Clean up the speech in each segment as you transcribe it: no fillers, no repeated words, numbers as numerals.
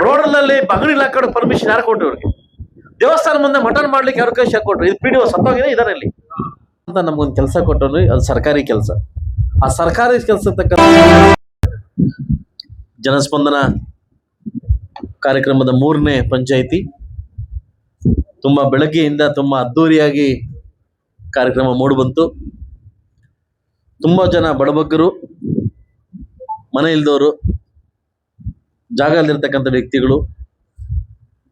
ರೋಡಲ್ಲಿ ಅಂಗಡಿ ಹಾಕೊಂಡು ಪರ್ಮಿಷನ್ ಯಾರು ಕೊಟ್ರು ಇವ್ರಿಗೆ? ದೇವಸ್ಥಾನ ಮುಂದೆ ಮಟನ್ ಮಾಡ್ಲಿಕ್ಕೆ ಯಾರು ಕೈ ಕೊಟ್ರು? ಇದು ಪಿಡಿಒ ಸತ್ತೋಗಿದೆ ಇದರ ಇಲ್ಲಿ ಅಂತ ನಮ್ಗೊಂದು ಕೆಲಸ ಕೊಟ್ಟರು. ಅದು ಸರ್ಕಾರಿ ಕೆಲಸ. ಆ ಸರ್ಕಾರಿ ಕೆಲಸ ಜನಸ್ಪಂದನ ಕಾರ್ಯಕ್ರಮದ 3ನೇ ಪಂಚಾಯಿತಿ ತುಂಬಾ ಬೆಳಗ್ಗೆಯಿಂದ ತುಂಬಾ ಅದ್ದೂರಿಯಾಗಿ ಕಾರ್ಯಕ್ರಮ ಮೂಡಿಬಂತು. ತುಂಬಾ ಜನ ಬಡಬಗ್ಗರು, ಮನೆ ಇಲ್ದವರು, ಜಾಗ ಇಲ್ದಿರ್ತಕ್ಕಂಥ ವ್ಯಕ್ತಿಗಳು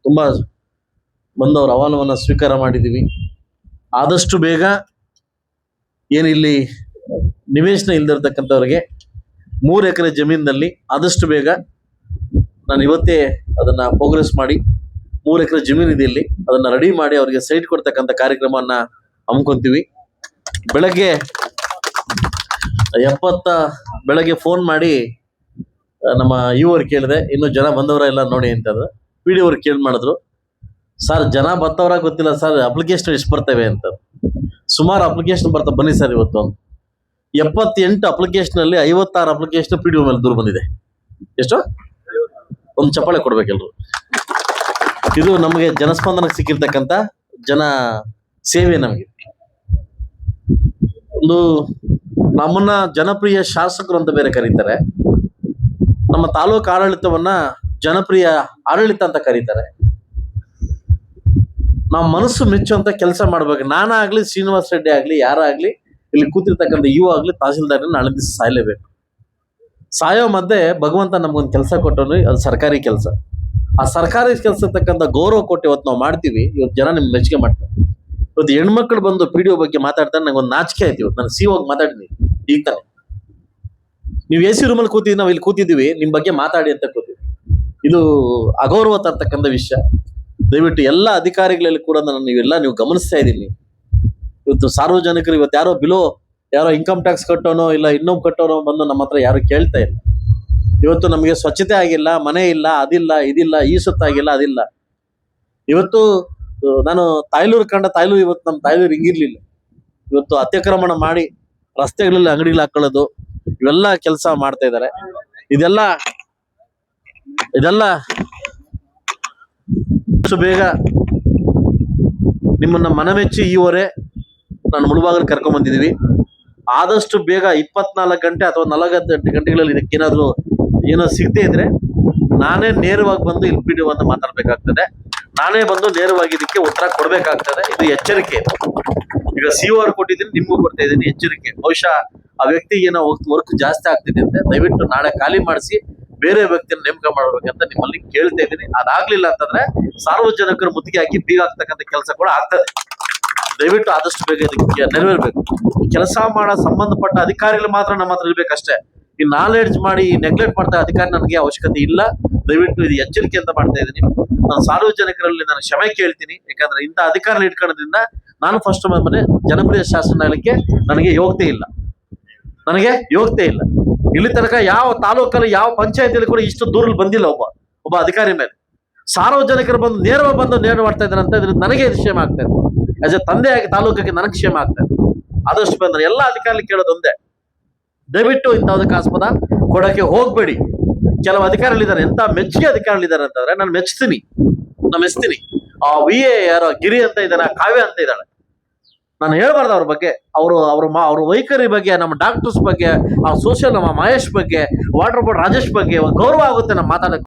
ತುಂಬಾ ಬಂದವರು ಅಹವಾಲುವನ್ನು ಸ್ವೀಕಾರ ಮಾಡಿದ್ದೀವಿ. ಆದಷ್ಟು ಬೇಗ ಏನಿಲ್ಲಿ ನಿವೇಶನ ಇಲ್ದಿರ್ತಕ್ಕಂಥವ್ರಿಗೆ 3 ಎಕರೆ ಜಮೀನಿನಲ್ಲಿ ಆದಷ್ಟು ಬೇಗ ನಾನು ಇವತ್ತೇ ಅದನ್ನ ಪ್ರೋಗ್ರೆಸ್ ಮಾಡಿ 3 ಎಕರೆ ಜಮೀನು ಇದೆ ಇಲ್ಲಿ, ಅದನ್ನ ರೆಡಿ ಮಾಡಿ ಅವರಿಗೆ ಸೈಟ್ ಕೊಡ್ತಕ್ಕಂಥ ಕಾರ್ಯಕ್ರಮವನ್ನ ಹಮ್ಮಿಕೊಂತೀವಿ. ಬೆಳಗ್ಗೆ ಫೋನ್ ಮಾಡಿ ನಮ್ಮ ಇವರು ಕೇಳಿದೆ, ಇನ್ನು ಜನ ಬಂದವರ ಎಲ್ಲ ನೋಡಿ ಅಂತಂದ್ರೆ ಪಿಡಿ ಅವ್ರು ಮಾಡಿದ್ರು, ಸರ್ ಜನ ಬರ್ತವ್ರ ಗೊತ್ತಿಲ್ಲ ಸರ್, ಅಪ್ಲಿಕೇಶನ್ ಎಷ್ಟು ಬರ್ತವೆ ಅಂತ. ಸುಮಾರು ಅಪ್ಲಿಕೇಶನ್ ಬರ್ತವೆ, ಬನ್ನಿ ಸರ್ ಇವತ್ತು 78 ಅಪ್ಲಿಕೇಶನ್ ಅಲ್ಲಿ 56 ಅಪ್ಲಿಕೇಶನ್ ಪಿಡಿಒ ಮೇಲೆ ದೂರ ಬಂದಿದೆ. ಎಷ್ಟು? ಒಂದು ಚಪ್ಪಾಳೆ ಕೊಡ್ಬೇಕೆಲ್ರು. ಇದು ನಮಗೆ ಜನಸ್ಪಂದನಕ್ಕೆ ಸಿಕ್ಕಿರ್ತಕ್ಕಂಥ ಜನ ಸೇವೆ. ನಮಗೆ ಒಂದು ನಮ್ಮನ್ನ ಜನಪ್ರಿಯ ಶಾಸಕರು ಅಂತ ಬೇರೆ ಕರೀತಾರೆ, ನಮ್ಮ ತಾಲೂಕು ಆಡಳಿತವನ್ನ ಜನಪ್ರಿಯ ಆಡಳಿತ ಅಂತ ಕರೀತಾರೆ. ನಾವು ಮನಸ್ಸು ಮೆಚ್ಚುವಂತ ಕೆಲಸ ಮಾಡ್ಬೇಕು. ನಾನಾಗ್ಲಿ, ಶ್ರೀನಿವಾಸ ರೆಡ್ಡಿ ಆಗ್ಲಿ, ಯಾರಾಗ್ಲಿ, ಇಲ್ಲಿ ಕೂತಿರ್ತಕ್ಕಂಥ ಆಗ್ಲಿ, ತಹಸೀಲ್ದಾರ್ ನಾಳೆ ದಿವಸ ಸಾಯಲೇಬೇಕು. ಸಾಯೋ ಮಧ್ಯೆ ಭಗವಂತ ನಮ್ಗೊಂದು ಕೆಲಸ ಕೊಟ್ಟರು. ಅದು ಸರ್ಕಾರಿ ಕೆಲಸ. ಆ ಸರ್ಕಾರಿ ಕೆಲಸ ತಕ್ಕಂಥ ಗೌರವ ಕೊಟ್ಟು ಇವತ್ತು ನಾವು ಮಾಡ್ತೀವಿ. ಇವತ್ತು ಜನ ನಿಮ್ಗೆ ಮೆಚ್ಚುಗೆ ಮಾಡ್ತಾರೆ. ಇವತ್ತು ಹೆಣ್ಮಕ್ಳು ಬಂದು ಪಿಡಿಒ ಬಗ್ಗೆ ಮಾತಾಡ್ತಾರೆ, ನಂಗೆ ಒಂದು ನಾಚಿಕೆ ಆಯ್ತು. ಇವತ್ತು ನಾನು ಸಿಒ ಮಾತಾಡಿದೀನಿ. ಈಗ ತಾನೆ ನೀವು AC ರೂಮಲ್ಲಿ ಕೂತಿದ್ದೀವಿ, ನಾವು ಇಲ್ಲಿ ಕೂತಿದ್ದೀವಿ, ನಿಮ್ ಬಗ್ಗೆ ಮಾತಾಡಿ ಅಂತ ಕೂತಿದ್ವಿ. ಇದು ಅಗೌರವ ತರ್ತಕ್ಕಂಥ ವಿಷಯ. ದಯವಿಟ್ಟು ಎಲ್ಲ ಅಧಿಕಾರಿಗಳಲ್ಲಿ ಕೂಡ ನೀವು ಗಮನಿಸ್ತಾ ಇದ್ದೀನಿ. ಇವತ್ತು ಸಾರ್ವಜನಿಕರು ಇವತ್ತು ಯಾರೋ ಇನ್ಕಮ್ ಟ್ಯಾಕ್ಸ್ ಕಟ್ಟೋನೋ ಇಲ್ಲ ಇನ್ನೊಬ್ಬ ಕಟ್ಟೋನೋ ಬಂದು ನಮ್ಮ ಹತ್ರ ಯಾರು ಕೇಳ್ತಾ ಇಲ್ಲ. ಇವತ್ತು ನಮಗೆ ಸ್ವಚ್ಛತೆ ಆಗಿಲ್ಲ, ಮನೆ ಇಲ್ಲ, ಅದಿಲ್ಲ, ಇದಿಲ್ಲ, ಈ ಸುತ್ತಾಗಿಲ್ಲ, ಅದಿಲ್ಲ. ಇವತ್ತು ನಾನು ತಾಯ್ಲೂರು ಇವತ್ತು ನಮ್ಮ ತಾಯ್ಲೂರು ಹಿಂಗಿರ್ಲಿಲ್ಲ. ಇವತ್ತು ಅತ್ಯಕ್ರಮಣ ಮಾಡಿ ರಸ್ತೆಗಳಲ್ಲಿ ಅಂಗಡಿಗಳು ಹಾಕೊಳ್ಳೋದು, ಇವೆಲ್ಲ ಕೆಲಸ ಮಾಡ್ತಾ ಇದ್ದಾರೆ. ಇದೆಲ್ಲ ಬೇಗ ನಿಮ್ಮನ್ನ ಮನಮೆಚ್ಚಿ ಈವರೆ ನಾನು ಮುಳುಬಾಗಲು ಕರ್ಕೊಂಡ್ ಬಂದಿದ್ದೀವಿ. ಆದಷ್ಟು ಬೇಗ 24 ಗಂಟೆ ಅಥವಾ 48 ಗಂಟೆಗಳಲ್ಲಿ ಇದಕ್ಕೇನಾದ್ರೂ ಏನೋ ಸಿಗದೆ ಇದ್ರೆ ನಾನೇ ನೇರವಾಗಿ ಬಂದು ಇಲ್ಲಿ ಪಿಡಿಒ ಅಂತ ಮಾತಾಡ್ಬೇಕಾಗ್ತದೆ. ನಾನೇ ಬಂದು ನೇರವಾಗಿ ಇದಕ್ಕೆ ಉತ್ತರ ಕೊಡ್ಬೇಕಾಗ್ತದೆ. ಇದು ಎಚ್ಚರಿಕೆ. ಈಗ CO ಕೊಟ್ಟಿದ್ದೀನಿ, ನಿಮ್ಗೂ ಕೊಡ್ತಾ ಇದ್ದೀನಿ ಎಚ್ಚರಿಕೆ. ಬಹುಶಃ ಆ ವ್ಯಕ್ತಿಗೆ ಏನೋ ವರ್ಕ್ ಜಾಸ್ತಿ ಆಗ್ತಿದೆ ಅಂತ ದಯವಿಟ್ಟು ನಾಳೆ ಖಾಲಿ ಮಾಡಿಸಿ ಬೇರೆ ವ್ಯಕ್ತಿಯನ್ನು ನೇಮಕ ಮಾಡ್ಬೇಕಂತ ನಿಮ್ಮಲ್ಲಿ ಕೇಳ್ತಾ ಇದ್ದೀನಿ. ಅದಾಗ್ಲಿಲ್ಲ ಅಂತಂದ್ರೆ ಸಾರ್ವಜನಿಕರು ಮುತ್ತಿಗೆ ಹಾಕಿ ಬೀಗ ಹಾಕ್ತಕ್ಕಂಥ ಕೆಲಸ ಕೂಡ ಆಗ್ತದೆ. ದಯವಿಟ್ಟು ಆದಷ್ಟು ಬೇಗ ಇದಕ್ಕೆ ನೆರವೇರ್ಬೇಕು. ಕೆಲಸ ಮಾಡೋ ಸಂಬಂಧಪಟ್ಟ ಅಧಿಕಾರಿಗಳು ಮಾತ್ರ ನಮ್ಮ ಹತ್ರ ಇರ್ಬೇಕಷ್ಟೇ. ಈ ನಾಲೆಡ್ಜ್ ಮಾಡಿ ನೆಗ್ಲೆಕ್ಟ್ ಮಾಡ್ತಾ ಅಧಿಕಾರಿ ನನಗೆ ಅವಶ್ಯಕತೆ ಇಲ್ಲ. ದಯವಿಟ್ಟು ಇದು ಎಚ್ಚರಿಕೆ ಅಂತ ಮಾಡ್ತಾ ಇದ್ದೀನಿ. ನಾನು ಸಾರ್ವಜನಿಕರಲ್ಲಿ ನಾನು ಕ್ಷಮೆ ಕೇಳ್ತೀನಿ. ಯಾಕಂದ್ರೆ ಇಂಥ ಅಧಿಕಾರಿಗಳು ಇಟ್ಕೊಳ್ಳೋದ್ರಿಂದ ನಾನು ಫಸ್ಟ್ ಮನೆ ಜನಪ್ರಿಯ ಶಾಸನ ಆಗಲಿಕ್ಕೆ ನನಗೆ ಯೋಗ್ಯತೆ ಇಲ್ಲ. ಇಲ್ಲಿ ತನಕ ಯಾವ ತಾಲೂಕಲ್ಲಿ ಯಾವ ಪಂಚಾಯತಿಯಲ್ಲಿ ಕೂಡ ಇಷ್ಟು ದೂರಲ್ಲಿ ಬಂದಿಲ್ಲ ಒಬ್ಬ ಅಧಿಕಾರಿ ಮೇಲೆ. ಸಾರ್ವಜನಿಕರು ಬಂದು ನೇರ ಮಾಡ್ತಾ ಇದ್ದಾರೆ ಅಂತ ಇದ್ರಿಂದ ನನಗೆ ಕ್ಷೇಮ ಆಗ್ತಾ ಇದೆ. ಆಸ್ ಎ ತಂದೆಯಾಗಿ ತಾಲೂಕಿಗೆ ನನಗೆ ಕ್ಷೇಮ ಆಗ್ತಾ ಇದೆ. ಆದಷ್ಟು ಬಂದ್ರೆ ಎಲ್ಲ ಅಧಿಕಾರಿ ಕೇಳೋದು ಒಂದೇ, ದಯವಿಟ್ಟು ಇಂಥದಕ್ಕೆ ಆಸ್ಪದ ಕೊಡಕ್ಕೆ ಹೋಗ್ಬೇಡಿ. ಕೆಲವು ಅಧಿಕಾರಿಗಳಿದ್ದಾರೆ, ಎಂತ ಮೆಚ್ಚುಗೆ ಅಧಿಕಾರಿಗಳಿದ್ದಾರೆ ಅಂತಂದ್ರೆ ನಾನು ಮೆಚ್ತೀನಿ. ಆ VA ಯಾರೋ ಗಿರಿ ಅಂತ ಇದ್ದಾನೆ, ಕಾವ್ಯ ಅಂತ ಇದ್ದಾಳೆ. ನಾನು ಹೇಳ್ಬಾರ್ದು ಅವ್ರ ಬಗ್ಗೆ, ಅವ್ರ ವೈಖರಿ ಬಗ್ಗೆ, ನಮ್ಮ ಡಾಕ್ಟರ್ಸ್ ಬಗ್ಗೆ, ಸೋಷಿಯಲ್ ನಮ್ಮ ಮಹೇಶ್ ಬಗ್ಗೆ, ವಾಟರ್ ಬೋರ್ಡ್ ರಾಜೇಶ್ ಬಗ್ಗೆ ಗೌರವ ಆಗುತ್ತೆ ನಮ್ಮ ಮಾತಾಡಕ್ಕೆ.